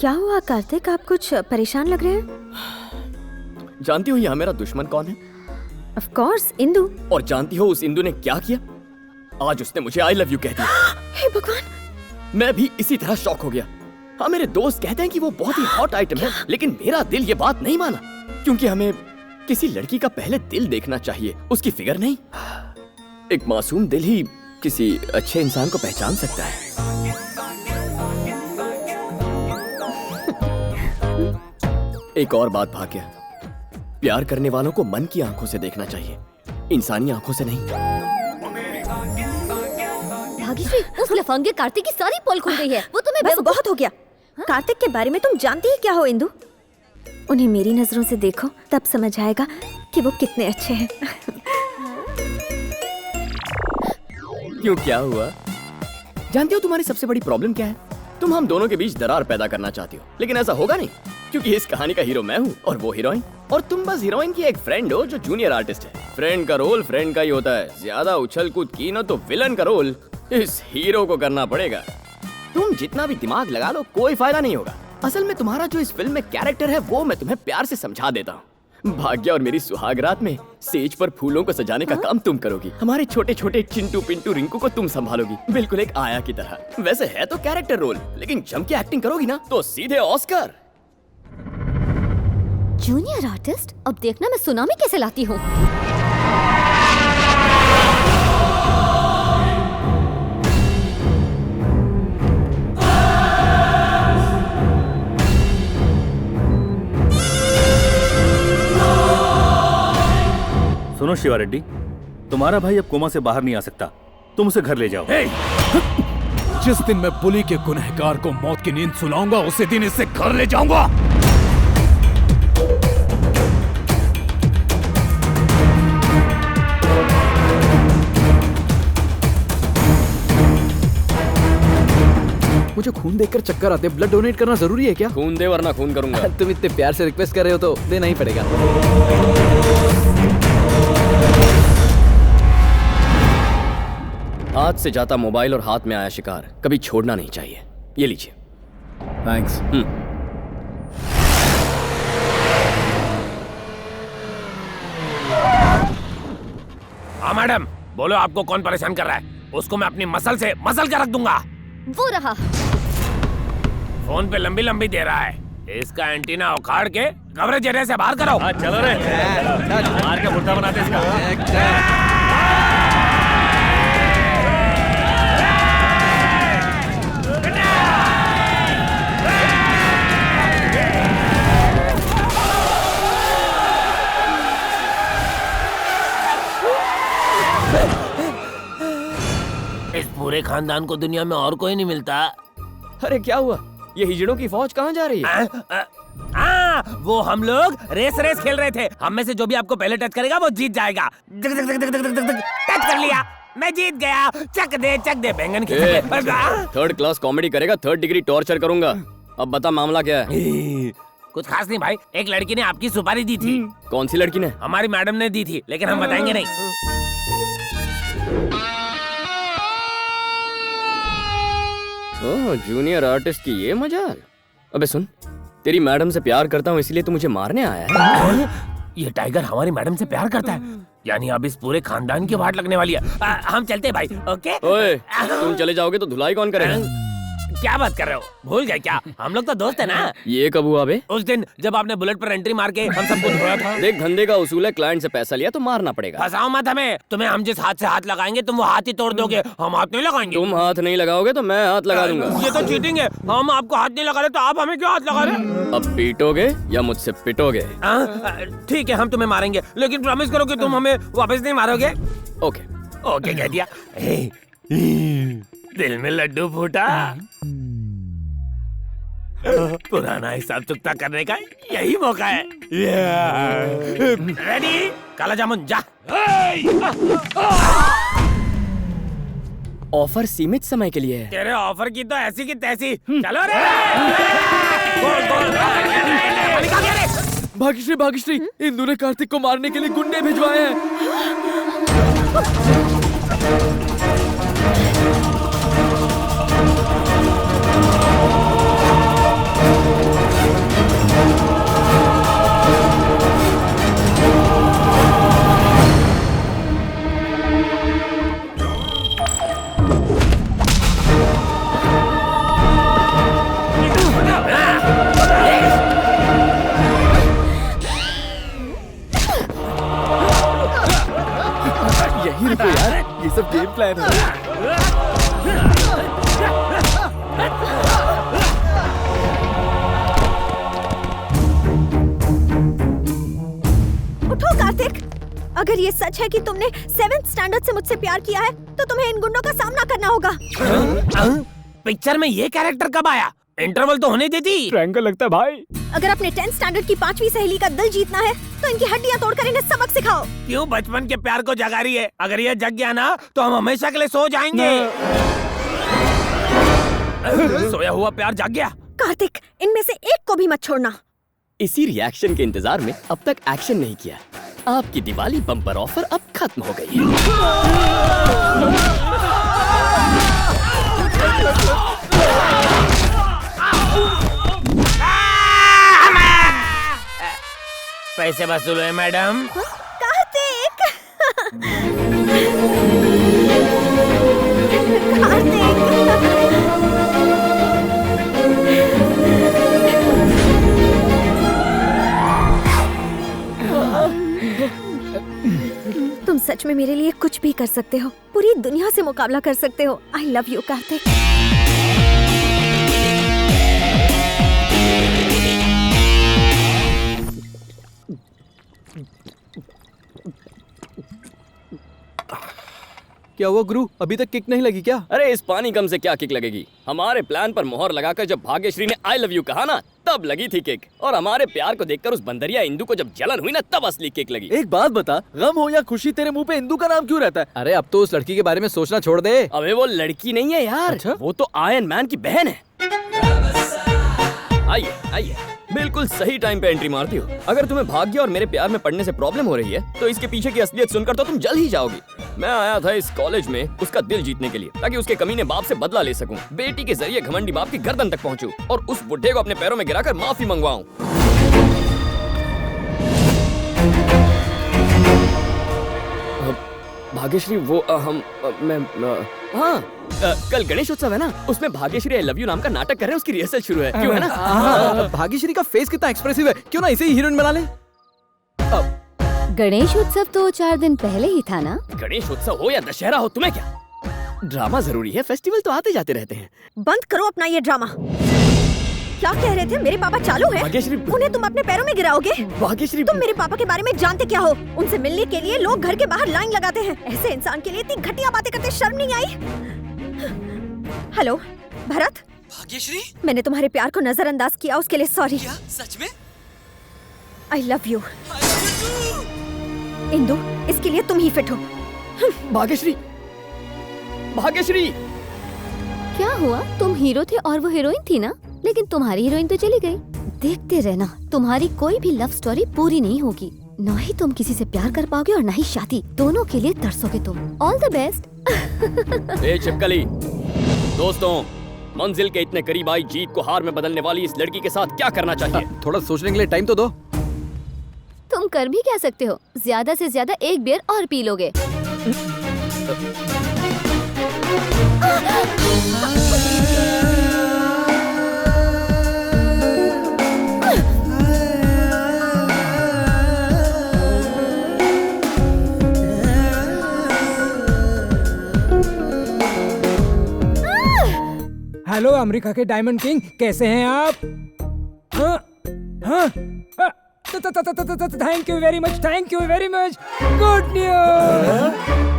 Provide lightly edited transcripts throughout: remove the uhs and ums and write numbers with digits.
क्या हुआ कार्तिक, आप कुछ परेशान लग रहे हैं? जानती हो यहाँ मेरा दुश्मन कौन है? Of course, Indu. और जानती हो उस इंदु ने क्या किया? आज उसने मुझे आई लव यू कह दिया। हे भगवान! मैं भी इसी तरह शॉक हो गया। हाँ, मेरे दोस्त कहते हैं कि वो बहुत ही हॉट आइटम है, लेकिन मेरा दिल ये बात नहीं माना, क्योंकि हमें किसी लड़की का पहले दिल देखना चाहिए, उसकी फिगर नहीं। एक मासूम दिल ही किसी अच्छे इंसान को पहचान सकता है। एक और बात भाग्य, प्यार करने वालों को मन की आंखों से देखना चाहिए, इंसानी आंखों से नहीं। भाग्यश्री, उस लफंगे कार्तिक की सारी पोल खुल गई है। वो तुम्हें बस बहुत हो गया। कार्तिक के बारे में तुम जानती ही क्या हो इंदु? उन्हें मेरी नजरों से देखो, तब समझ आएगा कि वो कितने अच्छे हैं। क्यों, क्या हुआ? जानती हो तुम्हारी सबसे बड़ी प्रॉब्लम क्या है? तुम हम दोनों के बीच दरार पैदा करना चाहती हो, लेकिन ऐसा होगा नहीं, क्योंकि इस कहानी का हीरो मैं हूँ और वो हीरोइन, और तुम बस हीरोइन की एक फ्रेंड हो जो जूनियर आर्टिस्ट है। फ्रेंड का रोल फ्रेंड का ही होता है, ज्यादा उछल कूद की ना तो विलन का रोल इस हीरो को करना पड़ेगा। तुम जितना भी दिमाग लगा लो कोई फायदा नहीं होगा। असल में तुम्हारा जो इस फिल्म में कैरेक्टर है वो मैं तुम्हें प्यार से समझा देता हूँ। भाग्य और मेरी सुहाग रात में सेज पर फूलों को सजाने का काम तुम करोगी, हमारे छोटे छोटे चिंटू पिंटू रिंकू को तुम संभालोगी, बिल्कुल एक आया की तरह। वैसे है तो कैरेक्टर रोल, लेकिन जम के एक्टिंग करोगी ना तो सीधे ऑस्कर। Junior artist? अब देखना मैं सुनामी कैसे लाती हूँ। सुनो शिवा रेड्डी, तुम्हारा भाई अब कोमा से बाहर नहीं आ सकता, तुम उसे घर ले जाओ। जिस दिन मैं पुली के गुनहगार को मौत की नींद सुलाऊंगा उसी दिन इसे घर ले जाऊंगा। मुझे खून देखकर चक्कर आते हैं, ब्लड डोनेट करना जरूरी है क्या? खून दे वरना खून करूंगा। तुम इतने प्यार से रिक्वेस्ट कर रहे हो तो देना ही पड़ेगा। हाथ से जाता मोबाइल और हाथ में आया शिकार कभी छोड़ना नहीं चाहिए। ये लीजिए। थैंक्स। हाँ मैडम, बोलो आपको कौन परेशान कर रहा है? उसको मैं अपनी मसल से मसल कर रख दूंगा। वो रहा। फोन पे लंबी लंबी दे रहा है, इसका एंटीना उखाड़ के कवरेज एरिया से बाहर करो। चलो रे, मार के मुर्दा बनाते इसका। इस पूरे खानदान को दुनिया में और कोई नहीं मिलता। अरे क्या हुआ? ये हिजड़ों की फौज कहाँ जा रही है? वो हम लोग रेस खेल रहे थे। हम में से जो भी आपको पहले टच करेगा वो जीत जाएगा। टच कर लिया, मैं जीत गया। चक दे बैंगन की। थर्ड क्लास कॉमेडी करेगा, थर्ड डिग्री टॉर्चर करूंगा। अब बता मामला क्या है? कुछ खास नहीं भाई, एक लड़की ने आपकी सुपारी दी थी। कौन सी लड़की ने? हमारी मैडम ने दी थी, लेकिन हम बताएंगे नहीं। ओह, जूनियर आर्टिस्ट की ये मजाल। अबे सुन, तेरी मैडम से प्यार करता हूँ इसलिए तू मुझे मारने आया है? ये टाइगर हमारी मैडम से प्यार करता है, यानी अब इस पूरे खानदान की वाट लगने वाली है। हम चलते हैं भाई। ओके। ओए, तुम चले जाओगे तो धुलाई कौन करेगा? क्या बात कर रहे हो? भूल गए क्या? हम लोग तो दोस्त है ना। ये कब हुआ बे? उस दिन जब आपने बुलेट पर एंट्री मार के हम सबको धोया था। देख, धंधे का उसूल है, क्लाइंट से पैसा लिया तो मारना पड़ेगा। फंसाओ मत हमें। तुम्हें हम जिस हाथ से हाथ लगाएंगे तुम वो हाथ ही तोड़ दोगे। हम हाथ नहीं लगाएंगे। तुम हाथ नहीं लगाओगे तो मैं हाथ लगा दूंगा। ये तो चीटिंग है। हम आपको हाथ नहीं लगा रहे तो आप हमें क्यों हाथ लगा रहे? अब पीटोगे या मुझसे पिटोगे? ठीक है, हम तुम्हें मारेंगे, लेकिन प्रॉमिस करो कि तुम हमें वापस नहीं मारोगे। ओके ओके कह दिया। दिल में लड्डू फूटा। पुराना हिसाब चुकता करने का यही मौका है। रेडी? काला जामुन जा। ऑफर सीमित समय के लिए है। तेरे ऑफर की तो ऐसी की तैसी। चलो रे। भाग्यश्री, इंदु ने कार्तिक को मारने के लिए गुंडे भिजवाए हैं। गलत प्लान है। उठो कार्तिक, अगर ये सच है कि तुमने 7th स्टैंडर्ड से मुझसे प्यार किया है तो तुम्हें इन गुंडों का सामना करना होगा। पिक्चर में ये कैरेक्टर कब आया? इंटरवल तो होने देती। ट्रायंगल लगता है भाई। अगर अपने 10th स्टैंडर्ड की 5वीं सहेली का दिल जीतना है तो इनकी हड्डियां तोड़कर इन्हें सबक सिखाओ। क्यों बचपन के प्यार को जगा रही है? अगर ये जग गया ना तो हम हमेशा के लिए सो जाएंगे। सोया हुआ प्यार जग गया। कार्तिक, इनमें से एक को भी मत छोड़ना। इसी रिएक्शन के इंतजार में अब तक एक्शन नहीं किया। आपकी दिवाली बम्पर ऑफर अब खत्म हो गई है। पैसे वसूल हुए मैडम। कार्तिक! कार्तिक! तुम सच में मेरे लिए कुछ भी कर सकते हो, पूरी दुनिया से मुकाबला कर सकते हो। I love you Kartik. क्या हुआ गुरु, अभी तक किक नहीं लगी क्या? अरे इस पानी कम से क्या किक लगेगी? हमारे प्लान पर मोहर लगाकर जब भाग्यश्री ने आई लव यू कहा ना, तब लगी थी किक। और हमारे प्यार को देखकर उस बंदरिया इंदु को जब जलन हुई ना, तब असली किक लगी। एक बात बता, गम हो या खुशी तेरे मुंह पे इंदु का नाम क्यों रहता है? अरे अब तो उस लड़की के बारे में सोचना छोड़ दे। अबे वो लड़की नहीं है यार। अच्छा? वो तो आयरन मैन की बहन है। आइए आइए, बिल्कुल सही टाइम पे एंट्री मारती हो। अगर तुम्हें भाग्य और मेरे प्यार में पड़ने से प्रॉब्लम हो रही है तो इसके पीछे की असलियत सुनकर तो तुम जल ही जाओगी। मैं आया था इस कॉलेज में उसका दिल जीतने के लिए, ताकि उसके कमीने बाप से बदला ले सकूं, बेटी के जरिए घमंडी बाप की गर्दन तक पहुंचूं और उस बुढ़े को अपने पैरों में गिराकर माफी मंगवाऊं। भाग्यश्री वो कल गणेश उत्सव है ना, उसमें भाग्यश्री आई लव यू नाम का नाटक कर रहे हैं, उसकी रिहर्सल शुरू है। क्यों है ना? भाग्यश्री का फेस कितना एक्सप्रेसिव है, क्यों ना इसे ही हीरोइन बना ले। गणेश उत्सव तो 4 दिन पहले ही था ना। गणेश उत्सव हो या दशहरा हो, तुम्हें क्या? ड्रामा जरूरी है, फेस्टिवल तो आते जाते रहते हैं। बंद करो अपना ये ड्रामा। क्या कह रहे थे? मेरे पापा चालू हैं? भाग्यश्री, उन्हें तुम अपने पैरों में गिराओगे? भाग्यश्री, तुम मेरे पापा के बारे में जानते क्या हो? उनसे मिलने के लिए लोग घर के बाहर लाइन लगाते हैं। ऐसे इंसान के लिए इतनी घटिया बातें करते शर्म नहीं आई? हेलो भरत। भाग्यश्री, मैंने तुम्हारे प्यार को नजरअंदाज किया, उसके लिए सॉरी। क्या सच में? I love you. इंदु, इसके लिए तुम ही फिट हो। भाग्यश्री, भाग्यश्री। क्या हुआ? तुम हीरो थे और वो हीरोइन थी ना, लेकिन तुम्हारी हीरोइन तो चली गई। देखते रहना, तुम्हारी कोई भी लव स्टोरी पूरी नहीं होगी। ना ही तुम किसी से प्यार कर पाओगे और ना ही शादी। दोनों के लिए तरसोगे तुम। All the best. ए छिपकली, दोस्तों, मंजिल के इतने करीब आई जीत को हार में बदलने वाली इस लड़की के साथ क्या करना चाहिए? थोड़ा सोचने के लिए टाइम तो दो। तुम कर भी क्या सकते हो? ज्यादा से ज्यादा एक बियर और पी लोगे। हेलो अमेरिका के डायमंड किंग, कैसे हैं आप? हाँ हाँ, thank you very much, thank you very much. Good news.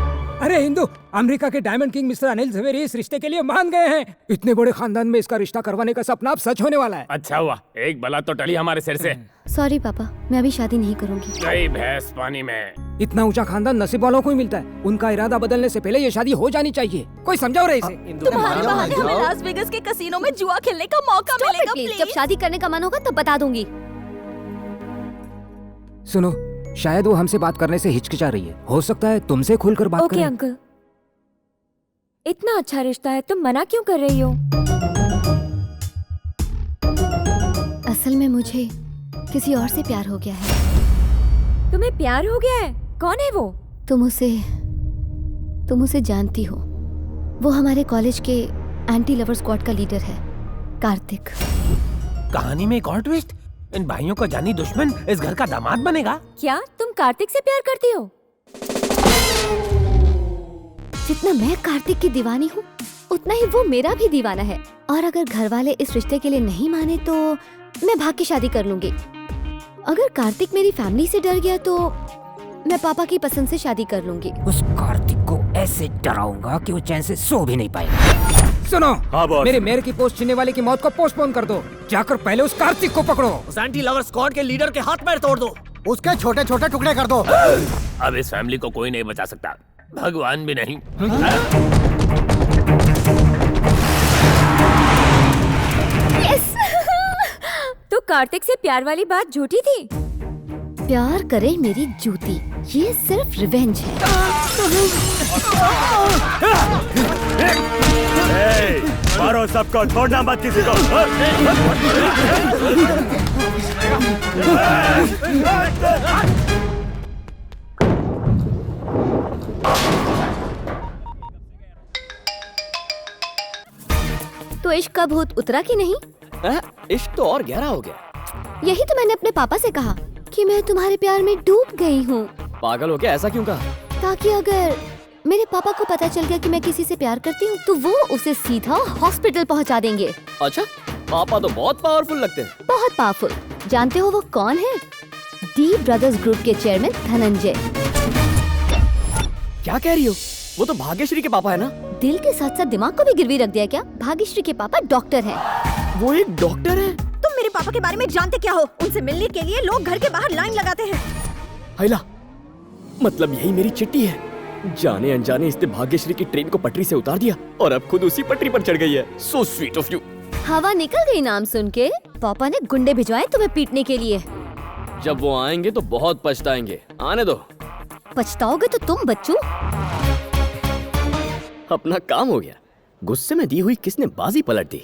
अरे हिंदू, अमेरिका के diamond king mister Anil Jhaveri इस रिश्ते के लिए मान गए हैं। इतने बड़े खानदान में इसका रिश्ता करवाने का सपना अब सच होने वाला है। अच्छा हुआ, एक बला तो टली हमारे सिर से। सॉरी पापा, मैं अभी शादी नहीं करूंगी। गई भैंस पानी में। इतना ऊंचा खानदान नसीब वालों को ही मिलता है। उनका इरादा बदलने से पहले ये शादी हो जानी चाहिए। कोई समझाओ रहे इसे। तुम्हारे बहाने हमें लास वेगस के कसीनो में जुआ खेलने का मौका मिलेगा प्लीज। जब शादी करने का मन होगा तब बता दूंगी। सुनो, शायद वो हमसे बात करने से हिचकिचा रही है। हो सकता है तुमसे खुलकर बात ओके करें। अंकल, इतना अच्छा रिश्ता है, तुम मना क्यों कर रही हो? असल में मुझे किसी और से प्यार हो गया है। तुम्हें प्यार हो गया है? कौन है वो? तुम उसे जानती हो। वो हमारे कॉलेज के एंटी लवर स्क्वाड का लीडर है, कार्तिक। कहानी में एक और ट्विस्ट। इन भाइयों का जानी दुश्मन इस घर का दामाद बनेगा। क्या तुम कार्तिक से प्यार करती हो? जितना मैं कार्तिक की दीवानी हूँ उतना ही वो मेरा भी दीवाना है। और अगर घर वाले इस रिश्ते के लिए नहीं माने तो मैं भाग के शादी कर लूंगी। अगर कार्तिक मेरी फैमिली से डर गया तो मैं पापा की पसंद से शादी कर लूंगी। उस कार्तिक को ऐसे डराऊंगा कि वो चैन से सो भी नहीं पाएगा। सुनो, हाँ बॉस। मेरे मेयर की पोस्ट चुनने वाले की मौत को पोस्टपोन कर दो। जाकर पहले उस कार्तिक को पकड़ो। उस एंटी लवर स्क्वाड के लीडर के हाथ पैर तोड़ दो। उसके छोटे छोटे टुकड़े कर दो। अब इस फैमिली को कोई नहीं बचा सकता, भगवान भी नहीं। तो कार्तिक से प्यार वाली बात झूठी थी। प्यार करे मेरी जूती, ये सिर्फ रिवेंज है। मारो सबको, छोड़ना मत किसी को। तो इश्क का भूत उतरा कि नहीं? इश्क तो और गहरा हो गया। यही तो मैंने अपने पापा से कहा कि मैं तुम्हारे प्यार में डूब गई हूँ। पागल हो क्या? ऐसा क्यों कहा? ताकि अगर मेरे पापा को पता चल गया कि मैं किसी से प्यार करती हूँ तो वो उसे सीधा हॉस्पिटल पहुँचा देंगे। अच्छा, पापा तो बहुत पावरफुल लगते हैं। बहुत पावरफुल। जानते हो वो कौन है? डी ब्रदर्स ग्रुप के चेयरमैन धनंजय। क्या कह रही हो? वो तो भाग्यश्री के पापा है ना? दिल के साथ साथ दिमाग को भी गिरवी रख दिया क्या? भाग्यश्री के पापा डॉक्टर हैं। वो एक डॉक्टर है? तुम मेरे पापा के बारे में जानते क्या हो? उनसे मिलने के लिए लोग घर के बाहर लाइन लगाते हैं। हैला, मतलब यही मेरी चिट्ठी है। जाने अनजाने इसने भाग्यश्री की ट्रेन को पटरी से उतार दिया और अब खुद उसी पटरी पर चढ़ गई है। So sweet of you. हवा निकल गई नाम सुन के। पापा ने गुंडे भिजवाए तुम्हें पीटने के लिए। जब वो आएंगे तो बहुत पछताएंगे। आने दो। पछताओगे तो तुम बच्चों। अपना काम हो गया। गुस्से में दी हुई किसने बाजी पलट दी।